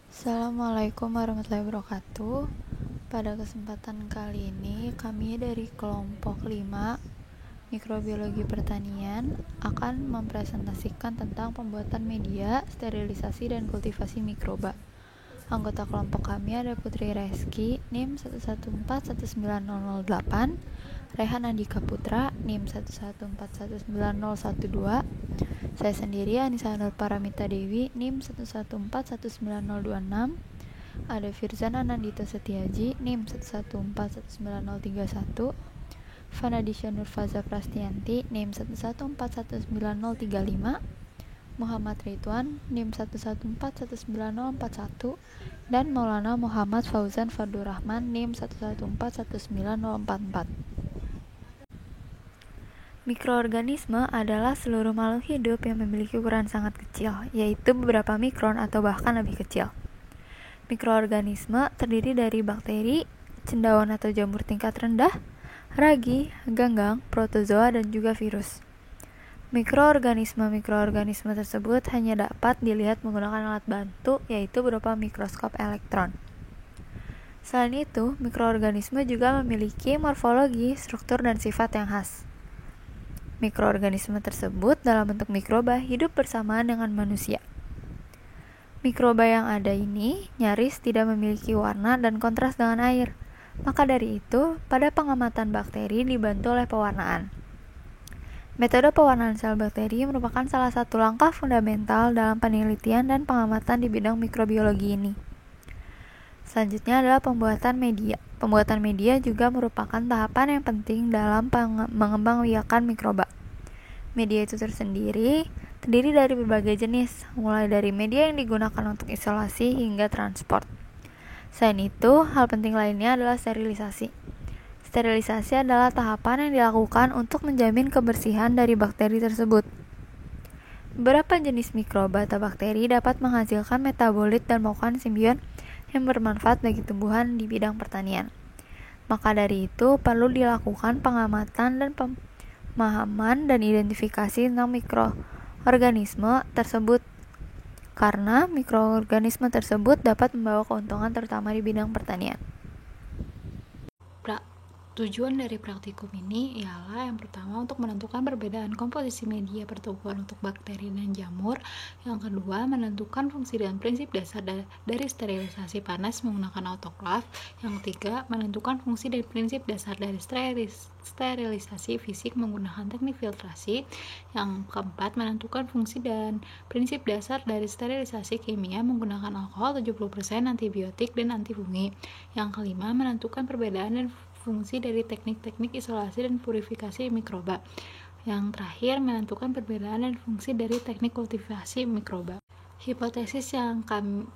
Assalamualaikum warahmatullahi wabarakatuh. Pada kesempatan kali ini, kami dari kelompok 5 Mikrobiologi Pertanian akan mempresentasikan tentang pembuatan media, sterilisasi, dan kultivasi mikroba. Anggota kelompok kami ada Putri Reski, NIM 1141908, Rehan Andika Putra, NIM 1141912, saya sendiri Anissa Nur Paramita Dewi, NIM 1141926, ada Firzan Anandito Setiaji, NIM 1141931, Fanadisha Nurfaza Prastianti, NIM 1141935, Muhammad Ridwan, NIM 1141941, dan Maulana Muhammad Fauzan Fardurrahman, NIM 1141944. Mikroorganisme adalah seluruh makhluk hidup yang memiliki ukuran sangat kecil, yaitu beberapa mikron atau bahkan lebih kecil. Mikroorganisme terdiri dari bakteri, cendawan atau jamur tingkat rendah, ragi, ganggang, protozoa, dan juga virus. Mikroorganisme tersebut hanya dapat dilihat menggunakan alat bantu, yaitu berupa mikroskop elektron. Selain itu, mikroorganisme juga memiliki morfologi, struktur, dan sifat yang khas. Mikroorganisme tersebut dalam bentuk mikroba hidup bersamaan dengan manusia. Mikroba yang ada ini nyaris tidak memiliki warna dan kontras dengan air. Maka dari itu, pada pengamatan bakteri dibantu oleh pewarnaan. Metode pewarnaan sel bakteri merupakan salah satu langkah fundamental dalam penelitian dan pengamatan di bidang mikrobiologi ini. Selanjutnya adalah pembuatan media. Pembuatan media juga merupakan tahapan yang penting dalam mengembangbiakan mikroba. Media itu terdiri dari berbagai jenis, mulai dari media yang digunakan untuk isolasi hingga transport. Selain itu, hal penting lainnya adalah sterilisasi. Sterilisasi adalah tahapan yang dilakukan untuk menjamin kebersihan dari bakteri tersebut. Beberapa jenis mikroba atau bakteri dapat menghasilkan metabolit dan melakukan simbion yang bermanfaat bagi tumbuhan di bidang pertanian. Maka dari itu, perlu dilakukan pengamatan dan pemahaman dan identifikasi tentang mikroorganisme tersebut, karena mikroorganisme tersebut dapat membawa keuntungan terutama di bidang pertanian. Tujuan dari praktikum ini ialah yang pertama untuk menentukan perbedaan komposisi media pertumbuhan untuk bakteri dan jamur. Yang kedua, menentukan fungsi dan prinsip dasar dari sterilisasi panas menggunakan autoklav. Yang ketiga, menentukan fungsi dan prinsip dasar dari sterilisasi fisik menggunakan teknik filtrasi. Yang keempat, menentukan fungsi dan prinsip dasar dari sterilisasi kimia menggunakan alkohol 70%, antibiotik, dan antifungi. Yang kelima, menentukan perbedaan dan fungsi dari teknik-teknik isolasi dan purifikasi mikroba. Yang terakhir, menentukan perbedaan dan fungsi dari teknik kultivasi mikroba. Hipotesis yang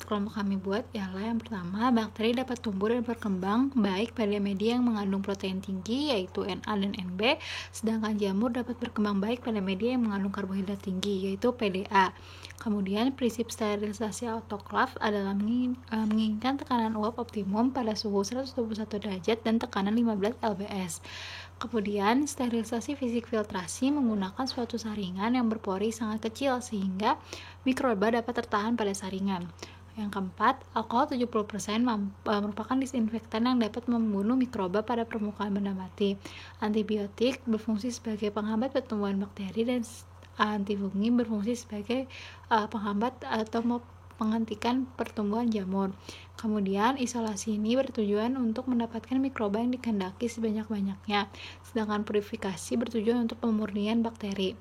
kelompok kami buat ialah yang pertama, bakteri dapat tumbuh dan berkembang baik pada media yang mengandung protein tinggi yaitu Na dan Nb, sedangkan jamur dapat berkembang baik pada media yang mengandung karbohidrat tinggi yaitu Pda. Kemudian prinsip sterilisasi autoklav adalah menginginkan tekanan uap optimum pada suhu 121 derajat dan tekanan 15 lbs. Kemudian sterilisasi fisik filtrasi menggunakan suatu saringan yang berpori sangat kecil sehingga mikroba dapat tertahan pada saringan. Yang keempat, alkohol 70% merupakan disinfektan yang dapat membunuh mikroba pada permukaan benda mati. Antibiotik berfungsi sebagai penghambat pertumbuhan bakteri dan antifungi berfungsi sebagai penghambat atau menghentikan pertumbuhan jamur. Kemudian isolasi ini bertujuan untuk mendapatkan mikroba yang dikehendaki sebanyak-banyaknya, sedangkan purifikasi bertujuan untuk pemurnian bakteri.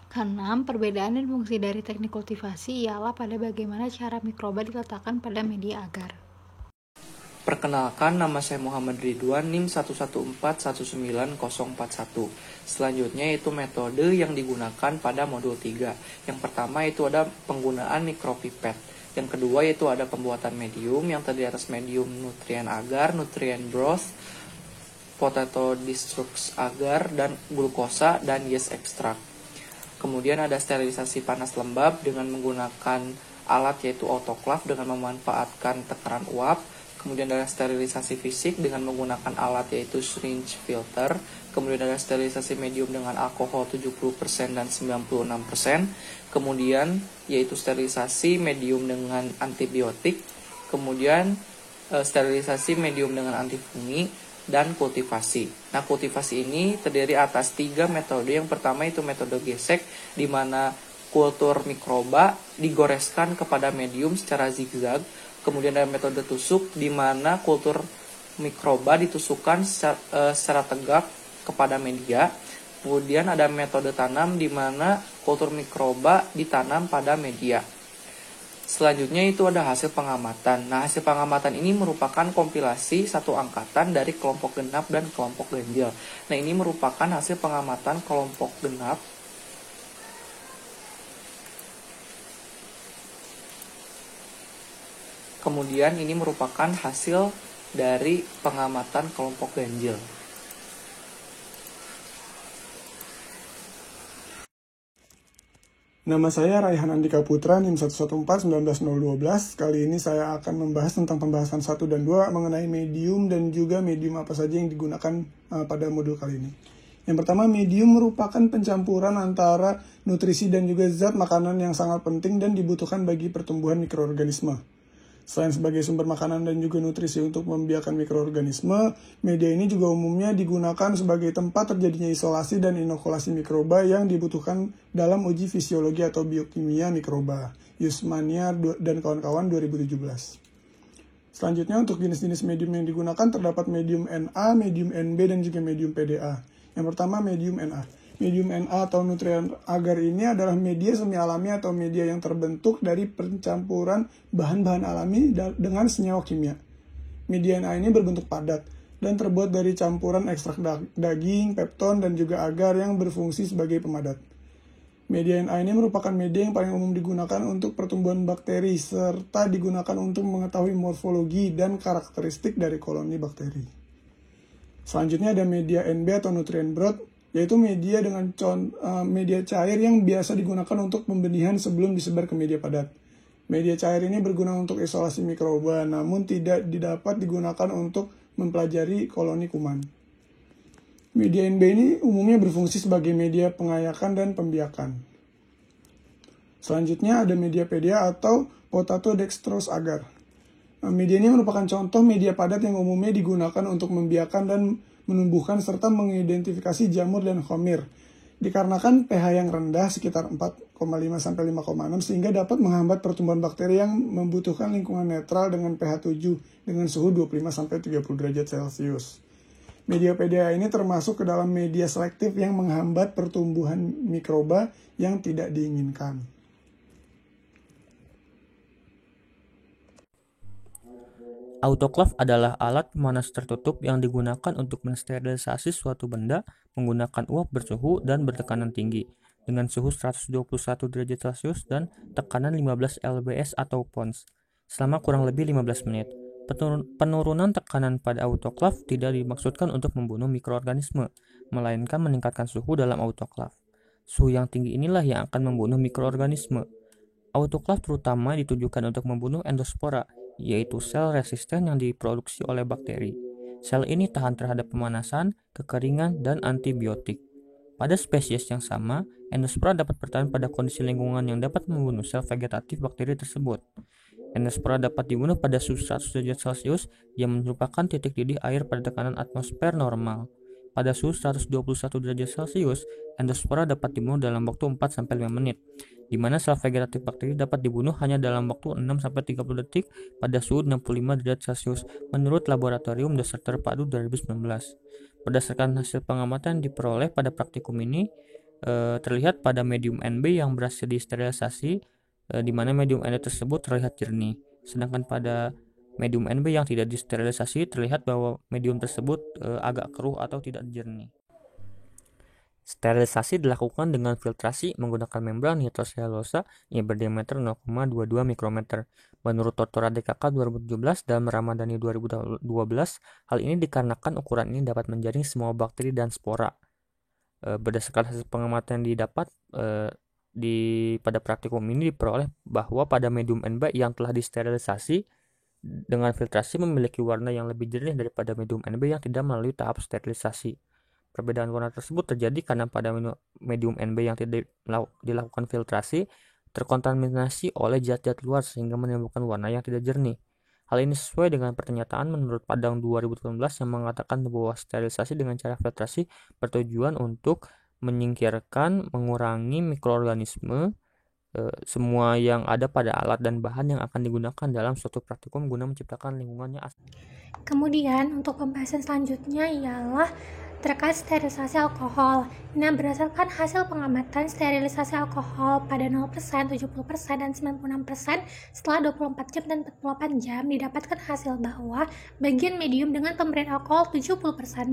Keenam, perbedaan dan fungsi dari teknik kultivasi ialah pada bagaimana cara mikroba diletakkan pada media agar. Perkenalkan, nama saya Muhammad Ridwan, NIM 1141941. Selanjutnya itu metode yang digunakan pada modul 3. Yang pertama itu ada penggunaan mikropipet. Yang kedua itu ada pembuatan medium yang terdiri atas medium nutrien agar, nutrien broth, potato destruct agar, dan glukosa dan yeast extract. Kemudian ada sterilisasi panas lembab dengan menggunakan alat yaitu autoklav dengan memanfaatkan tekanan uap. Kemudian ada sterilisasi fisik dengan menggunakan alat yaitu syringe filter. kemudian ada sterilisasi medium dengan alkohol 70% dan 96%, kemudian yaitu sterilisasi medium dengan antibiotik, kemudian sterilisasi medium dengan antifungi, dan kultivasi. Nah, kultivasi ini terdiri atas 3 metode. Yang pertama itu metode gesek, di mana kultur mikroba digoreskan kepada medium secara zigzag. Kemudian ada metode tusuk, di mana kultur mikroba ditusukkan secara tegak kepada media. Kemudian ada metode tanam, di mana kultur mikroba ditanam pada media. Selanjutnya itu ada hasil pengamatan. Nah, hasil pengamatan ini merupakan kompilasi satu angkatan dari kelompok genap dan kelompok ganjil. Nah, ini merupakan hasil pengamatan kelompok genap. Kemudian ini merupakan hasil dari pengamatan kelompok ganjil. Nama saya Raihan Andika Putra, NIM 114-19012. Kali ini saya akan membahas tentang pembahasan 1 dan 2 mengenai medium dan juga medium apa saja yang digunakan pada modul kali ini. Yang pertama, medium merupakan pencampuran antara nutrisi dan juga zat makanan yang sangat penting dan dibutuhkan bagi pertumbuhan mikroorganisme. Selain sebagai sumber makanan dan juga nutrisi untuk membiarkan mikroorganisme, media ini juga umumnya digunakan sebagai tempat terjadinya isolasi dan inokulasi mikroba yang dibutuhkan dalam uji fisiologi atau biokimia mikroba. Yusmania dan kawan-kawan 2017. Selanjutnya untuk jenis-jenis medium yang digunakan terdapat medium Na, medium Nb, dan juga medium PDA. Yang pertama medium Na. Medium Na atau nutrien agar ini adalah media semi alami atau media yang terbentuk dari pencampuran bahan-bahan alami dengan senyawa kimia. Media Na ini berbentuk padat dan terbuat dari campuran ekstrak daging, pepton, dan juga agar yang berfungsi sebagai pemadat. Media Na ini merupakan media yang paling umum digunakan untuk pertumbuhan bakteri serta digunakan untuk mengetahui morfologi dan karakteristik dari koloni bakteri. Selanjutnya ada media Nb atau nutrien broth, yaitu media dengan media cair yang biasa digunakan untuk pembenihan sebelum disebar ke media padat. Media cair ini berguna untuk isolasi mikroba, namun tidak dapat digunakan untuk mempelajari koloni kuman. Media Nb ini umumnya berfungsi sebagai media pengayakan dan pembiakan. Selanjutnya ada media PDA atau potato dextrose agar. Media ini merupakan contoh media padat yang umumnya digunakan untuk membiakan dan menumbuhkan serta mengidentifikasi jamur dan khomir. Dikarenakan pH yang rendah sekitar 4,5-5,6 sehingga dapat menghambat pertumbuhan bakteri yang membutuhkan lingkungan netral dengan pH 7 dengan suhu 25-30 derajat Celcius. Media PDA ini termasuk ke dalam media selektif yang menghambat pertumbuhan mikroba yang tidak diinginkan. Autoklaf adalah alat pemanas tertutup yang digunakan untuk mensterilisasi suatu benda menggunakan uap bersuhu dan bertekanan tinggi dengan suhu 121 derajat Celcius dan tekanan 15 lbs atau pounds selama kurang lebih 15 menit. Penurunan tekanan pada autoklaf tidak dimaksudkan untuk membunuh mikroorganisme, melainkan meningkatkan suhu dalam autoklaf. Suhu yang tinggi inilah yang akan membunuh mikroorganisme. Autoklaf terutama ditujukan untuk membunuh endospora, yaitu sel resisten yang diproduksi oleh bakteri. Sel ini tahan terhadap pemanasan, kekeringan, dan antibiotik. Pada spesies yang sama, endospora dapat bertahan pada kondisi lingkungan yang dapat membunuh sel vegetatif bakteri tersebut. Endospora dapat dibunuh pada suhu 100 derajat Celcius yang merupakan titik didih air pada tekanan atmosfer normal. Pada suhu 121 derajat Celcius, endospora dapat dibunuh dalam waktu 4-5 menit, di mana sel vegetatif bakteri dapat dibunuh hanya dalam waktu 6-30 detik pada suhu 65 derajat Celcius menurut Laboratorium Dasar Terpadu 2019. Berdasarkan hasil pengamatan diperoleh pada praktikum ini, terlihat pada medium Nb yang berhasil disterilisasi, di mana medium Nb tersebut terlihat jernih. Sedangkan pada medium Nb yang tidak disterilisasi terlihat bahwa medium tersebut agak keruh atau tidak jernih. Sterilisasi dilakukan dengan filtrasi menggunakan membran nitroselulosa yang berdiameter 0,22 mikrometer. Menurut Tortora DKK 2017 dan Ramadhani 2012, hal ini dikarenakan ukuran ini dapat menjaring semua bakteri dan spora. Berdasarkan hasil pengamatan yang didapat pada praktikum ini diperoleh bahwa pada medium Nb yang telah disterilisasi dengan filtrasi memiliki warna yang lebih jernih daripada medium Nb yang tidak melalui tahap sterilisasi. Perbedaan warna tersebut terjadi karena pada medium NB yang tidak dilakukan filtrasi terkontaminasi oleh zat-zat luar sehingga menimbulkan warna yang tidak jernih. Hal ini sesuai dengan pernyataan menurut Padang 2018 yang mengatakan bahwa sterilisasi dengan cara filtrasi bertujuan untuk mengurangi mikroorganisme semua yang ada pada alat dan bahan yang akan digunakan dalam suatu praktikum guna menciptakan lingkungannya asli. Kemudian untuk pembahasan selanjutnya ialah terkait sterilisasi alkohol. Nah, berdasarkan hasil pengamatan sterilisasi alkohol pada 0%, 70%, dan 96% setelah 24 jam dan 48 jam, didapatkan hasil bahwa bagian medium dengan pemberian alkohol 70%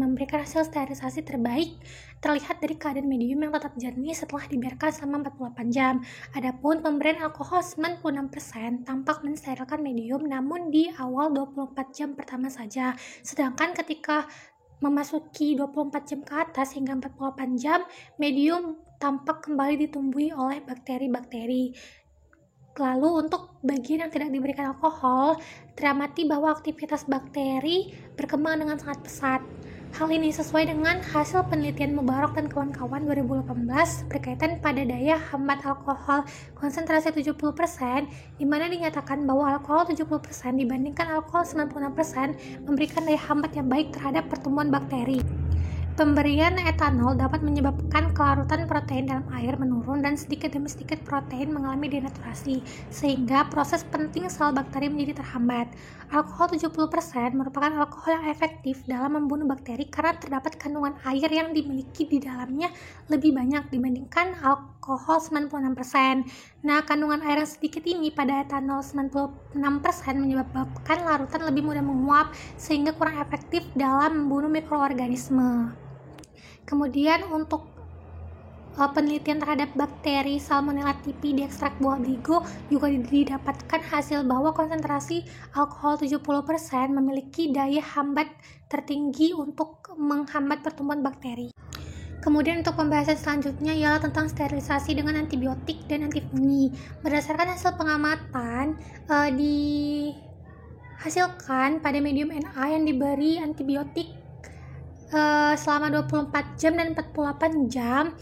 memberikan hasil sterilisasi terbaik terlihat dari keadaan medium yang tetap jernih setelah dibiarkan selama 48 jam. Adapun pemberian alkohol 96% tampak mensterilkan medium namun di awal 24 jam pertama saja. Sedangkan ketika memasuki 24 jam ke atas hingga 48 jam, medium tampak kembali ditumbuhi oleh bakteri-bakteri. Lalu untuk bagian yang tidak diberikan alkohol, teramati bahwa aktivitas bakteri berkembang dengan sangat pesat. Hal ini sesuai dengan hasil penelitian Mubarak dan kawan-kawan 2018 berkaitan pada daya hambat alkohol konsentrasi 70%, di mana dinyatakan bahwa alkohol 70% dibandingkan alkohol 96% memberikan daya hambat yang baik terhadap pertumbuhan bakteri. Pemberian etanol dapat menyebabkan kelarutan protein dalam air menurun dan sedikit demi sedikit protein mengalami denaturasi, sehingga proses penting sel bakteri menjadi terhambat. Alkohol 70% merupakan alkohol yang efektif dalam membunuh bakteri karena terdapat kandungan air yang dimiliki di dalamnya lebih banyak dibandingkan alkohol 96%. Nah, kandungan air yang sedikit ini pada etanol 96% menyebabkan larutan lebih mudah menguap sehingga kurang efektif dalam membunuh mikroorganisme. Kemudian untuk penelitian terhadap bakteri Salmonella typhi di ekstrak buah bligo juga didapatkan hasil bahwa konsentrasi alkohol 70% memiliki daya hambat tertinggi untuk menghambat pertumbuhan bakteri. Kemudian untuk pembahasan selanjutnya ialah tentang sterilisasi dengan antibiotik dan antifungi. Berdasarkan hasil pengamatan dihasilkan pada medium Na yang diberi antibiotik selama 24 jam dan 48 jam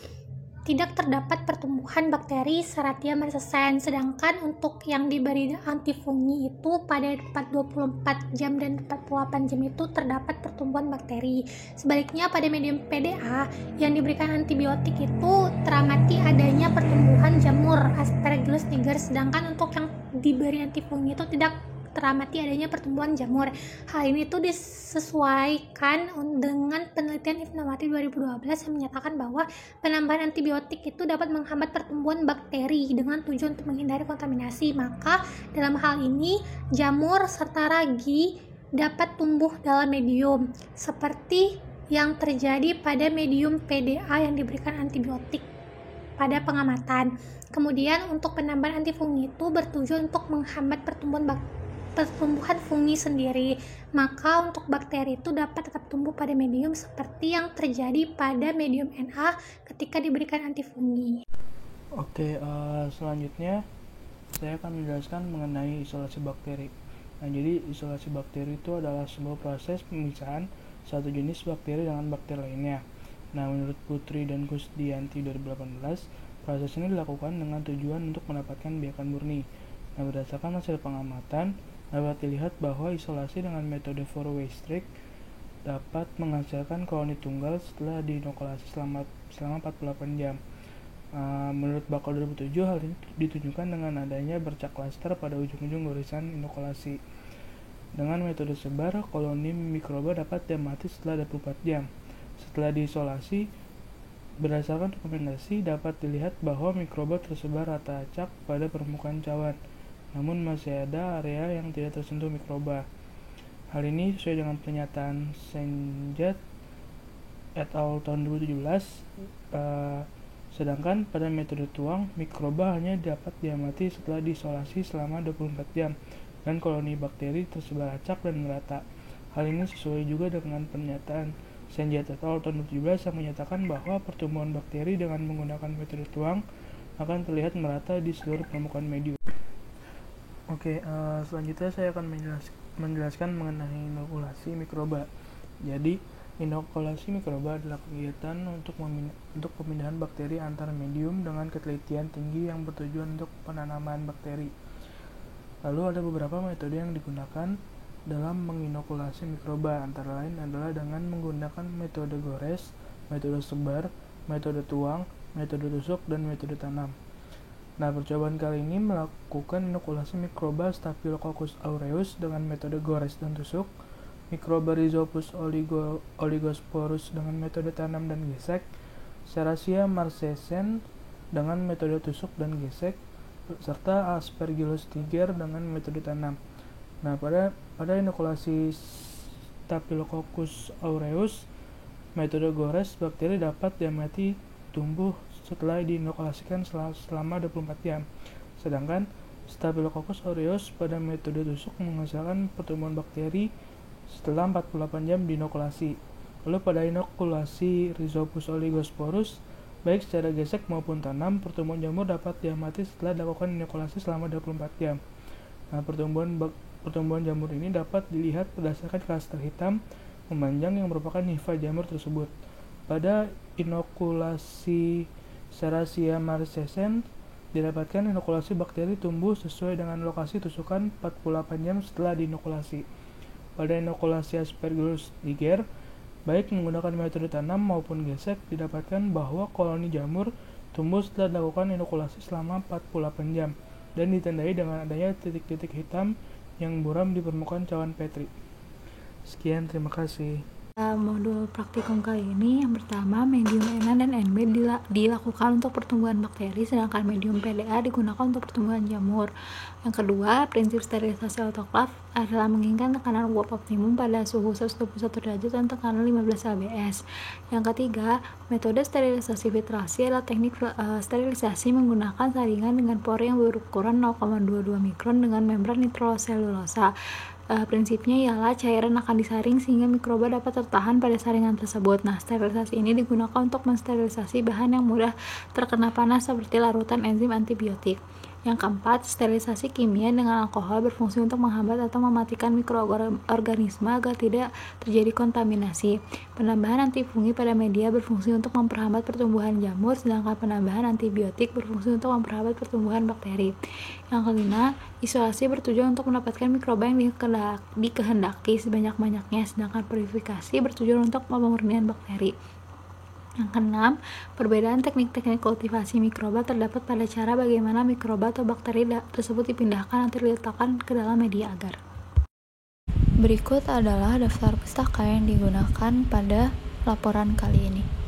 tidak terdapat pertumbuhan bakteri Serratia marcescens, sedangkan untuk yang diberi antifungi itu pada 24 jam dan 48 jam itu terdapat pertumbuhan bakteri. Sebaliknya pada medium PDA yang diberikan antibiotik itu teramati adanya pertumbuhan jamur Aspergillus niger, sedangkan untuk yang diberi antifungi itu tidak teramati adanya pertumbuhan jamur. Hal ini tuh disesuaikan dengan penelitian Ifnawati 2012 yang menyatakan bahwa penambahan antibiotik itu dapat menghambat pertumbuhan bakteri dengan tujuan untuk menghindari kontaminasi. Maka dalam hal ini jamur serta ragi dapat tumbuh dalam medium seperti yang terjadi pada medium PDA yang diberikan antibiotik pada pengamatan. Kemudian untuk penambahan antifungi itu bertujuan untuk menghambat pertumbuhan fungi sendiri. Maka untuk bakteri itu dapat tetap tumbuh pada medium seperti yang terjadi pada medium Na ketika diberikan antifungi. Oke, selanjutnya saya akan menjelaskan mengenai isolasi bakteri. Nah, jadi isolasi bakteri itu adalah sebuah proses pemisahan satu jenis bakteri dengan bakteri lainnya. Nah, menurut Putri dan Kusdianti 2018, proses ini dilakukan dengan tujuan untuk mendapatkan biakan murni. Nah, berdasarkan hasil pengamatan, dapat dilihat bahwa isolasi dengan metode four-way streak dapat menghasilkan koloni tunggal setelah diinokulasi selama 48 jam. Menurut Bakal 2007, hal ini ditunjukkan dengan adanya bercak klaster pada ujung-ujung garisan inokulasi. Dengan metode sebar, koloni mikroba dapat diamati setelah 24 jam. Setelah diisolasi, berdasarkan dokumentasi dapat dilihat bahwa mikroba tersebar rata acak pada permukaan cawan, namun masih ada area yang tidak tersentuh mikroba. Hal ini sesuai dengan pernyataan Senjat et al. Tahun 2017. Sedangkan pada metode tuang, mikroba hanya dapat diamati setelah diisolasi selama 24 jam dan koloni bakteri tersebar acak dan merata. Hal ini sesuai juga dengan pernyataan Senjat et al. Tahun 2017 yang menyatakan bahwa pertumbuhan bakteri dengan menggunakan metode tuang akan terlihat merata di seluruh permukaan medium. Oke, selanjutnya saya akan menjelaskan mengenai inokulasi mikroba. Jadi, Inokulasi mikroba adalah kegiatan untuk pemindahan bakteri antar medium dengan ketelitian tinggi yang bertujuan untuk penanaman bakteri. Lalu ada beberapa metode yang digunakan dalam menginokulasi mikroba, antara lain adalah dengan menggunakan metode gores, metode sebar, metode tuang, metode tusuk, dan metode tanam. Nah, percobaan kali ini melakukan inokulasi mikroba Staphylococcus aureus dengan metode gores dan tusuk, mikroba Rhizopus oligosporus dengan metode tanam dan gesek, Serratia marcescens dengan metode tusuk dan gesek, serta Aspergillus niger dengan metode tanam. Nah, pada inokulasi Staphylococcus aureus, metode gores, bakteri dapat diamati tumbuh setelah diinokulasikan selama 24 jam. Sedangkan Staphylococcus aureus pada metode tusuk menghasilkan pertumbuhan bakteri setelah 48 jam diinokulasi. Lalu pada inokulasi Rhizopus oligosporus, baik secara gesek maupun tanam, pertumbuhan jamur dapat diamati setelah dilakukan inokulasi selama 24 jam. Nah, pertumbuhan jamur ini dapat dilihat berdasarkan klaster hitam memanjang yang merupakan hifa jamur tersebut. Pada inokulasi Serratia marcescens, didapatkan inokulasi bakteri tumbuh sesuai dengan lokasi tusukan 48 jam setelah diinokulasi. Pada inokulasi Aspergillus niger, baik menggunakan metode tanam maupun gesek, didapatkan bahwa koloni jamur tumbuh setelah dilakukan inokulasi selama 48 jam dan ditandai dengan adanya titik-titik hitam yang buram di permukaan cawan Petri. Sekian, terima kasih. Modul praktikum kali ini, yang pertama, medium Na dan Nb dilakukan untuk pertumbuhan bakteri, sedangkan medium PDA digunakan untuk pertumbuhan jamur. Yang kedua, prinsip sterilisasi autoklaf adalah menginginkan tekanan uap optimum pada suhu 121 derajat dan tekanan 15 lbs. Yang ketiga, metode sterilisasi filtrasi adalah teknik sterilisasi menggunakan saringan dengan pori yang berukuran 0,22 mikron dengan membran nitroselulosa. Prinsipnya ialah cairan akan disaring sehingga mikroba dapat tertahan pada saringan tersebut. Nah, sterilisasi ini digunakan untuk mensterilisasi bahan yang mudah terkena panas seperti larutan enzim antibiotik. Yang keempat, sterilisasi kimia dengan alkohol berfungsi untuk menghambat atau mematikan mikroorganisme agar tidak terjadi kontaminasi. Penambahan antifungi pada media berfungsi untuk memperhambat pertumbuhan jamur, sedangkan penambahan antibiotik berfungsi untuk memperhambat pertumbuhan bakteri. Yang kelima, isolasi bertujuan untuk mendapatkan mikroba yang dikehendaki sebanyak-banyaknya, sedangkan purifikasi bertujuan untuk pemurnian bakteri. Yang keenam, perbedaan teknik-teknik kultivasi mikroba terdapat pada cara bagaimana mikroba atau bakteri tersebut dipindahkan atau diletakkan ke dalam media agar. Berikut adalah daftar pustaka yang digunakan pada laporan kali ini.